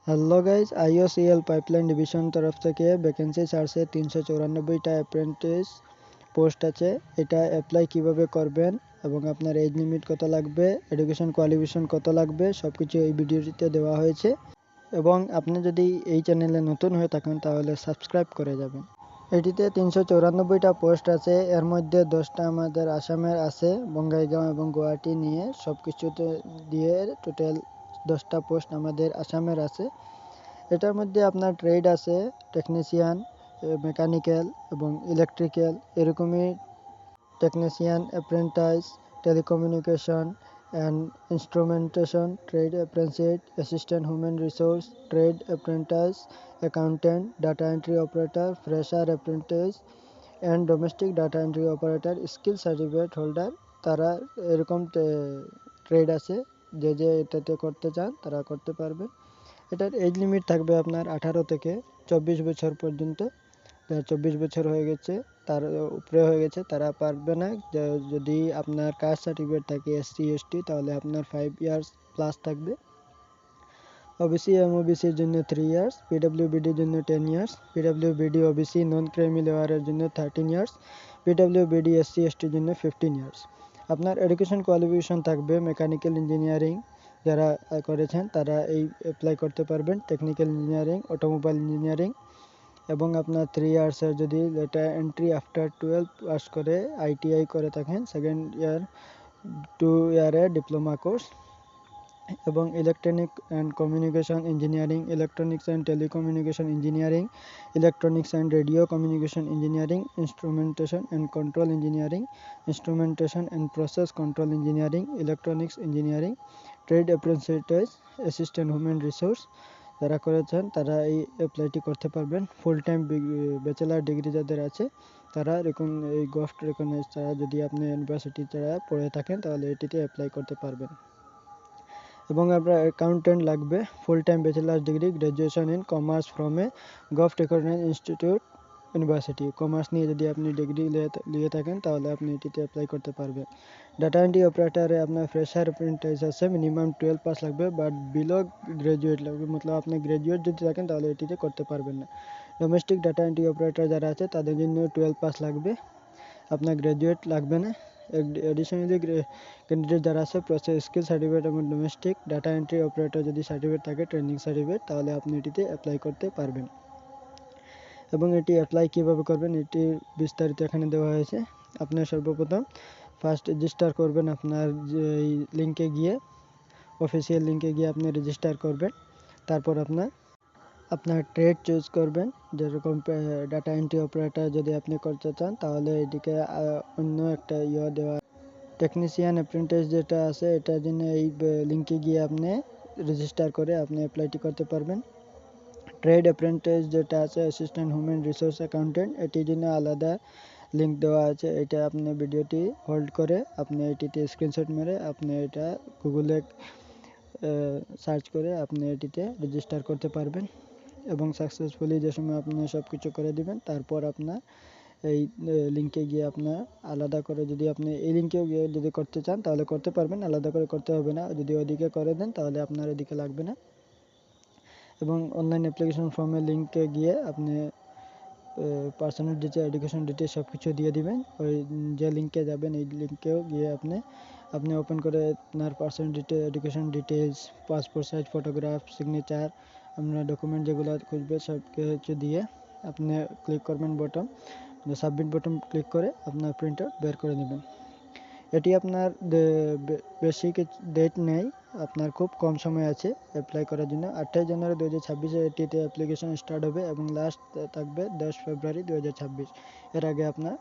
Hello guys, IOCL pipeline division তরফ থেকে vacancy ছাড়ছে 394টা অ্যাপ্রেন্টিস পোস্ট আছে। এটা অ্যাপ্লাই কিভাবে করবেন এবং আপনার এজ লিমিট কত লাগবে, এডুকেশন কোয়ালিফিকেশন কত লাগবে, সব কিছু এই ভিডিওটিতে দেওয়া হয়েছে। এবং আপনি যদি এই চ্যানেলে নতুন হয়ে থাকেন তাহলে সাবস্ক্রাইব করে যাবেন। এটিতে 394টা পোস্ট আছে। এর মধ্যে 10টা আমাদের আসামের আছে, বঙ্গাইগাঁও এবং গুয়াহাটি নিয়ে সব কিছুতে দিয়ে টোটাল 10টা পোস্ট আমাদের আসামের আছে। এটার মধ্যে আপনার ট্রেড আছে, টেকনিশিয়ান, মেকানিক্যাল এবং ইলেকট্রিক্যাল, এরকমই technician, apprentice, telecommunication and instrumentation, trade apprentice, assistant human resource, trade apprentice, accountant, data entry operator, fresher apprentice and domestic data entry operator, skill certificate holder, তারা এরকম ট্রেড আছে। যে এটাতে করতে চান তারা করতে পারবে। এটার এজ লিমিট থাকবে আপনার 18 থেকে 24 বছর পর্যন্ত। 24 বছর হয়ে গেছে, তার উপরে হয়ে গেছে তারা পারবে না। যদি আপনার কাস্ট সার্টিফিকেট থাকে SC ST তাহলে আপনার 5 ইয়ার্স প্লাস থাকবে। ওবিসি এবং ওবিসির জন্য 3 ইয়ার্স, পিডব্লিউবিডির জন্য 10 ইয়ার্স, পিডব্লিউবিডি ওবিসি নন ক্রিমি লেয়ারের জন্য 13 ইয়ার্স, পিডব্লিউবিডি SC STর জন্য 15 ইয়ার্স। আপনার এডুকেশন কোয়ালিফিকেশন থাকবে মেকানিক্যাল ইঞ্জিনিয়ারিং, যারা করেছেন তারা এই অ্যাপ্লাই করতে পারবেন। টেকনিক্যাল ইঞ্জিনিয়ারিং, অটোমোবাইল ইঞ্জিনিয়ারিং এবং আপনার 3 ইয়ার্সের যদি ডেটা এন্ট্রি আফটার 12 পাস করে ITI করে থাকেন, সেকেন্ড ইয়ার 2 ইয়ারের ডিপ্লোমা কোর্স এবং electronic and communication engineering, electronics and telecommunication engineering, electronics and radio communication engineering, instrumentation and control engineering, instrumentation and process control engineering, electronics engineering, trade apprentice, assistant human resource, যারা করেছেন তারা এই অ্যাপ্লাইটি করতে পারবেন। ফুল time bachelor degree যাদের আছে তারা এই গভট রেকগনাইজ ছাড়া, যদি আপনি ইউনিভার্সিটি ছাড়া পড়ে থাকেন তাহলে এটিতে অ্যাপ্লাই করতে পারবেন। এবং আপনার অ্যাকাউন্টেন্ট লাগবে, full time bachelor degree, graduation in commerce from a govt recognise institute university. Commerce নিয়ে যদি আপনি ডিগ্রি নিয়ে থাকেন তাহলে আপনি এটিতে অ্যাপ্লাই করতে পারবেন। ডাটা এন্ট্রি অপারেটরে আপনার ফ্রেশার অ্যাপ্রেন্টিস আছে, মিনিমাম 12 পাস লাগবে, বাট বিলো গ্র্যাজুয়েট লাগবে, মতলব আপনি গ্র্যাজুয়েট যদি থাকেন তাহলে এটিতে করতে পারবেন না। ডোমেস্টিক ডাটা এন্ট্রি অপারেটর যারা আছে তাদের জন্য 12 পাস লাগবে, আপনার গ্র্যাজুয়েট লাগবে না। এডিশনালি ক্যান্ডিডেট যারা আছে প্রসেস স্কিল সার্টিফিকেট এবং ডোমেস্টিক ডাটা এন্ট্রি অপারেটর যদি সার্টিফিকেট থাকে, ট্রেনিং সার্টিফিকেট, তাহলে আপনি এটিতে অ্যাপ্লাই করতে পারবেন। এবং এটি অ্যাপ্লাই কীভাবে করবেন এটির বিস্তারিত এখানে দেওয়া হয়েছে। আপনার সর্বপ্রথম ফার্স্ট রেজিস্টার করবেন আপনার যে লিঙ্কে গিয়ে, অফিসিয়াল লিঙ্কে গিয়ে আপনি রেজিস্টার করবেন। তারপর আপনার ট্রেড চুজ করবেন, যেরকম ডাটা এন্ট্রি অপারেটর যদি আপনি করতে চান তাহলে এটিকে অন্য একটা দেওয়া। টেকনিশিয়ান অ্যাপ্রেন্টিস যেটা আছে এটার জন্য এই লিঙ্কে গিয়ে আপনি রেজিস্টার করে আপনি অ্যাপ্লাইটি করতে পারবেন। ট্রেড অ্যাপ্রেন্টিস যেটা আছে অ্যাসিস্ট্যান্ট হিউম্যান রিসোর্স অ্যাকাউন্টেন্ট, এটির জন্য আলাদা লিঙ্ক দেওয়া আছে। এটা আপনি ভিডিওটি হোল্ড করে আপনি এটিতে স্ক্রিনশট মেরে আপনি এটা গুগলে সার্চ করে আপনি এটিতে রেজিস্টার করতে পারবেন। এবং সাকসেসফুলি যে সময় আপনি সব কিছু করে দিবেন, তারপর আপনার এই লিঙ্কে গিয়ে আপনার আলাদা করে, যদি আপনি এই লিঙ্কেও গিয়ে যদি করতে চান তাহলে করতে পারবেন, আলাদা করে করতে হবে না। যদি ওদিকে করে দেন তাহলে আপনার এদিকে লাগবে না। এবং অনলাইন অ্যাপ্লিকেশন ফর্মের লিঙ্কে গিয়ে আপনি পার্সোনাল ডিটেল, এডুকেশন ডিটেল সব কিছু দিয়ে দিবেন। ওই যে লিঙ্কে যাবেন এই লিঙ্কেও গিয়ে আপনি ওপেন করে আপনার personal detail, education details, passport size photograph, signature, আপনার ডকুমেন্ট যেগুলো খুঁজবে সব কিছু দিয়ে আপনি ক্লিক করবেন বটন, সাবমিট বটন ক্লিক করে আপনার প্রিন্ট আউট বের করে নেবেন। এটি আপনার বেশি ডেট নেই, আপনার খুব কম সময় আছে অ্যাপ্লাই করার জন্য। 28 জানুয়ারি 2026 এটিতে অ্যাপ্লিকেশন স্টার্ট হবে এবং লাস্ট থাকবে 10 ফেব্রুয়ারি 2026। এর আগে আপনার